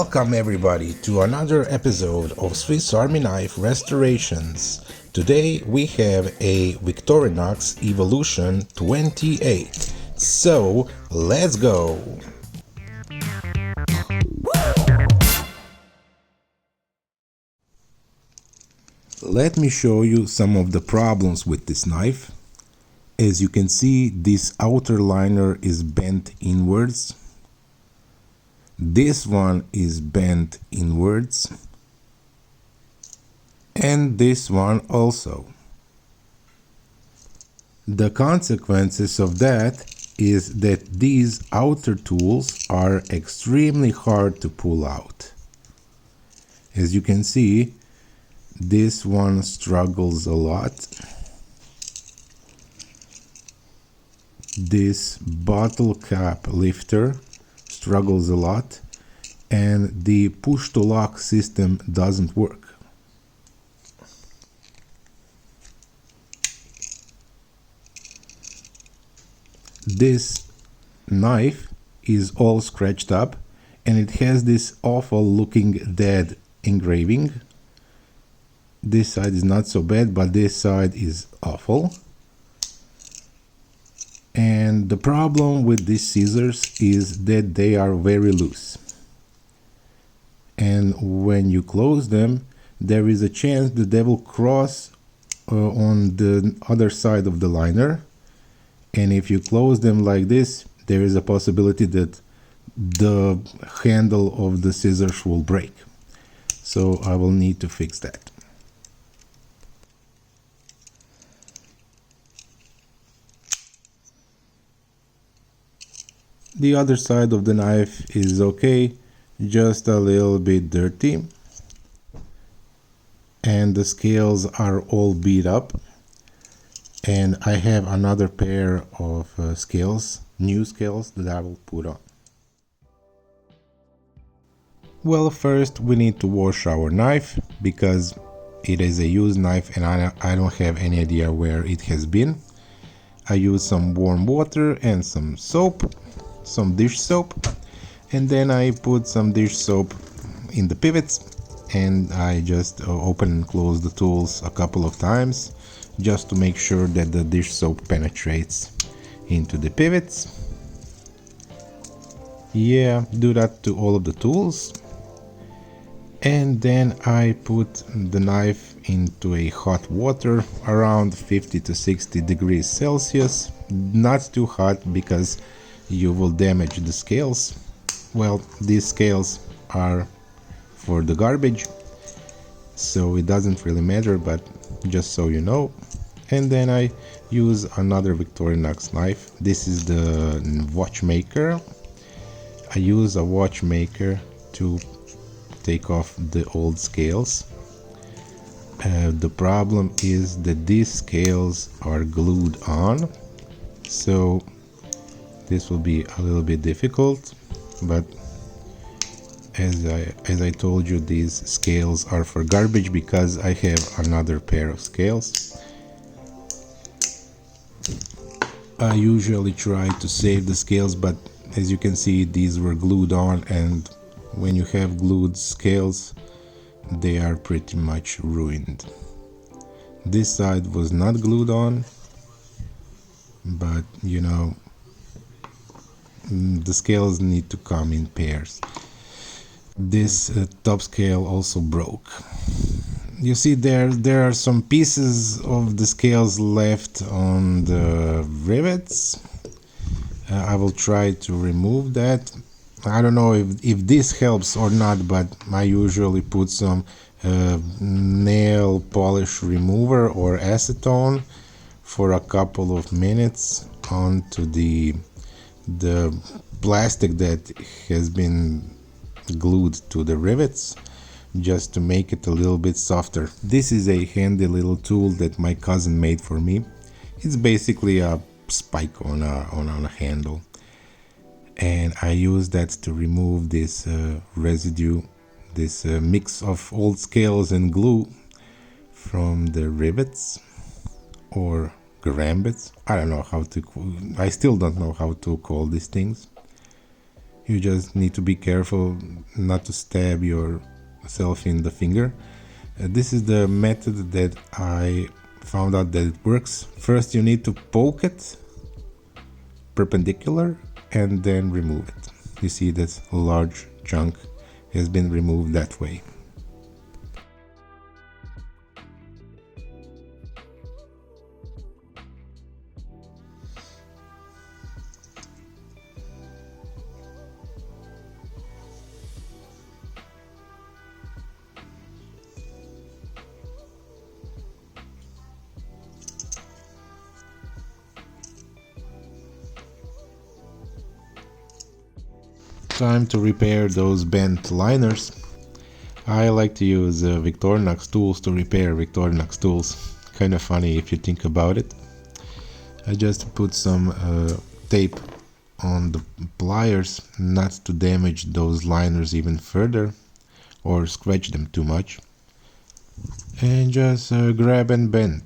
Welcome everybody to another episode of Swiss Army Knife Restorations. Today we have a Victorinox Evolution 28. So let's go! Let me show you some of the problems with this knife. As you can see, this outer liner is bent inwards. This one is bent inwards. And this one also. The consequences of that is that these outer tools are extremely hard to pull out. As you can see, this one struggles a lot. This bottle cap lifter struggles a lot, and the push to lock system doesn't work. This knife is all scratched up and it has this awful looking dead engraving. This side is not so bad, but this side is awful. And the problem with these scissors is that they are very loose. And when you close them, there is a chance that they will cross on the other side of the liner. And if you close them like this, there is a possibility that the handle of the scissors will break. So I will need to fix that. The other side of the knife is okay, just a little bit dirty. And the scales are all beat up. And I have another pair of scales, new scales, that I will put on. Well, first we need to wash our knife because it is a used knife and I don't have any idea where it has been. I use some warm water and some soap, some dish soap, and then I put some dish soap in the pivots and I just open and close the tools a couple of times just to make sure that the dish soap penetrates into the pivots. Yeah, do that to all of the tools. And then I put the knife into a hot water around 50 to 60 degrees Celsius. Not too hot because you will damage the scales. Well, these scales are for the garbage, so it doesn't really matter, but just so you know. And then I use another Victorinox knife. This is the watchmaker. I use a watchmaker to take off the old scales. The problem is that these scales are glued on, so this will be a little bit difficult, but as I told you, these scales are for garbage because I have another pair of scales. I usually try to save the scales, but as you can see, these were glued on, and when you have glued scales, they are pretty much ruined. This side was not glued on, but you know, the scales need to come in pairs. This top scale also broke. You see there are some pieces of the scales left on the rivets. I will try to remove that. I don't know if this helps or not, but I usually put some nail polish remover or acetone for a couple of minutes onto the plastic that has been glued to the rivets, just to make it a little bit softer. This is a handy little tool that my cousin made for me. It's basically a spike on a handle, and I use that to remove this residue, this mix of old scales and glue from the rivets or grambits. I don't know how to, I still don't know how to call these things. You just need to be careful not to stab yourself in the finger. This is the method that I found out that it works. First you need to poke it perpendicular and then remove it. You see that a large chunk has been removed that way. Time to repair those bent liners. I like to use Victorinox tools to repair Victorinox tools. Kind of funny if you think about it. I just put some tape on the pliers not to damage those liners even further or scratch them too much. And just grab and bend.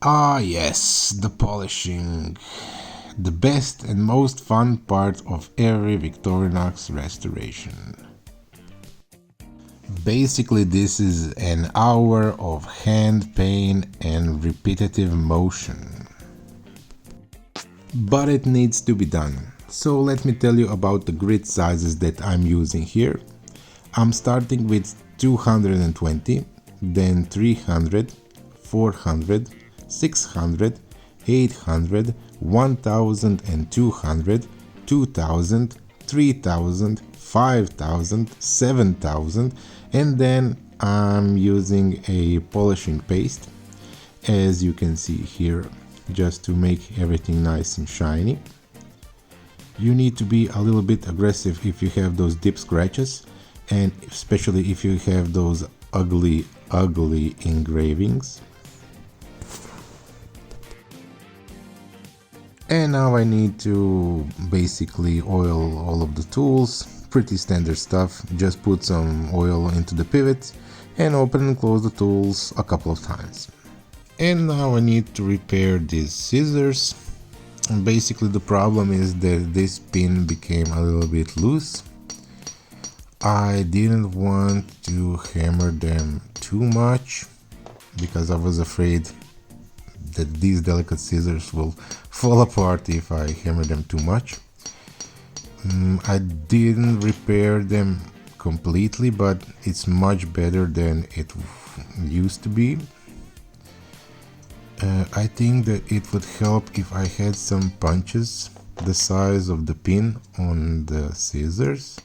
Ah yes, the polishing. The best and most fun part of every Victorinox restoration. Basically this is an hour of hand pain and repetitive motion. But it needs to be done. So let me tell you about the grit sizes that I'm using here. I'm starting with 220, then 300, 400, 600, 800, 1200, 2000, 3000, 5000, 7000, and then I'm using a polishing paste, as you can see here, just to make everything nice and shiny. You need to be a little bit aggressive if you have those deep scratches, and especially if you have those ugly engravings. And now I need to basically oil all of the tools. Pretty standard stuff. Just put some oil into the pivot and open and close the tools a couple of times. And now I need to repair these scissors. And basically the problem is that this pin became a little bit loose. I didn't want to hammer them too much because I was afraid that these delicate scissors will fall apart if I hammer them too much. I didn't repair them completely, but it's much better than it used to be. I think that it would help if I had some punches the size of the pin on the scissors,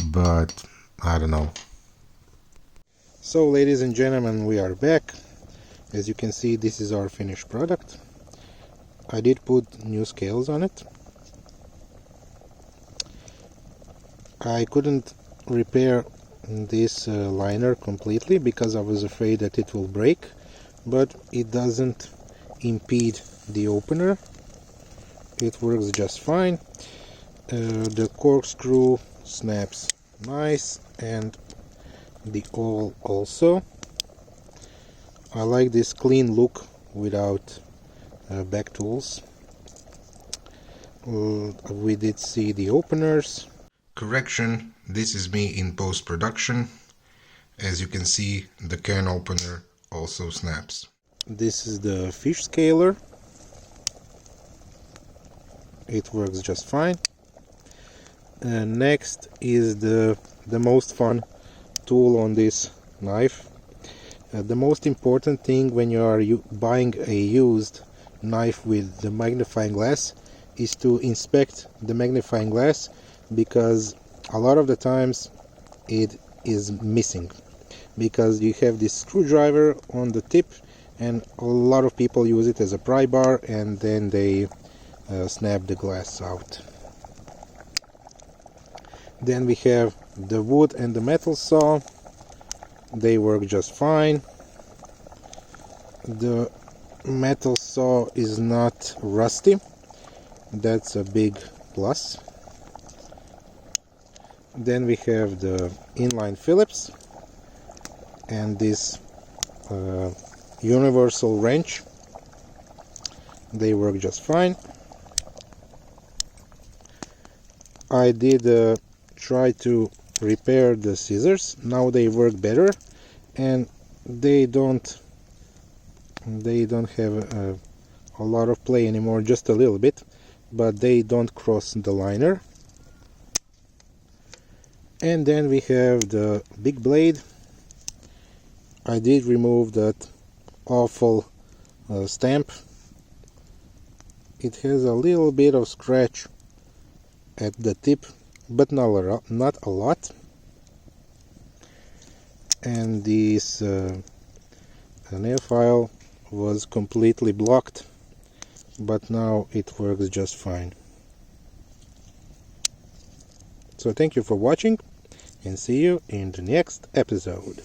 but I don't know. So ladies and gentlemen, we are back. As you can see, this is our finished product. I did put new scales on it. I couldn't repair this liner completely because I was afraid that it will break, but it doesn't impede the opener. It works just fine. The corkscrew snaps nice, and the awl also. I like this clean look without back tools. We did see the openers. Correction, this is me in post-production. As you can see, the can opener also snaps. This is the fish scaler. It works just fine. Next is the most fun tool on this knife. The most important thing when you are buying a used knife with the magnifying glass is to inspect the magnifying glass, because a lot of the times it is missing, because you have this screwdriver on the tip and a lot of people use it as a pry bar and then they snap the glass out. Then we have the wood and the metal saw. They work just fine. The metal saw is not rusty. That's a big plus. Then we have the inline Phillips and this universal wrench. They work just fine. I did try to repair the scissors. Now they work better, and they don't have a lot of play anymore, just a little bit, but they don't cross the liner. And then we have the big blade. I did remove that awful stamp. It has a little bit of scratch at the tip, but not a lot. And this nail file was completely blocked, but now it works just fine. So thank you for watching, and see you in the next episode.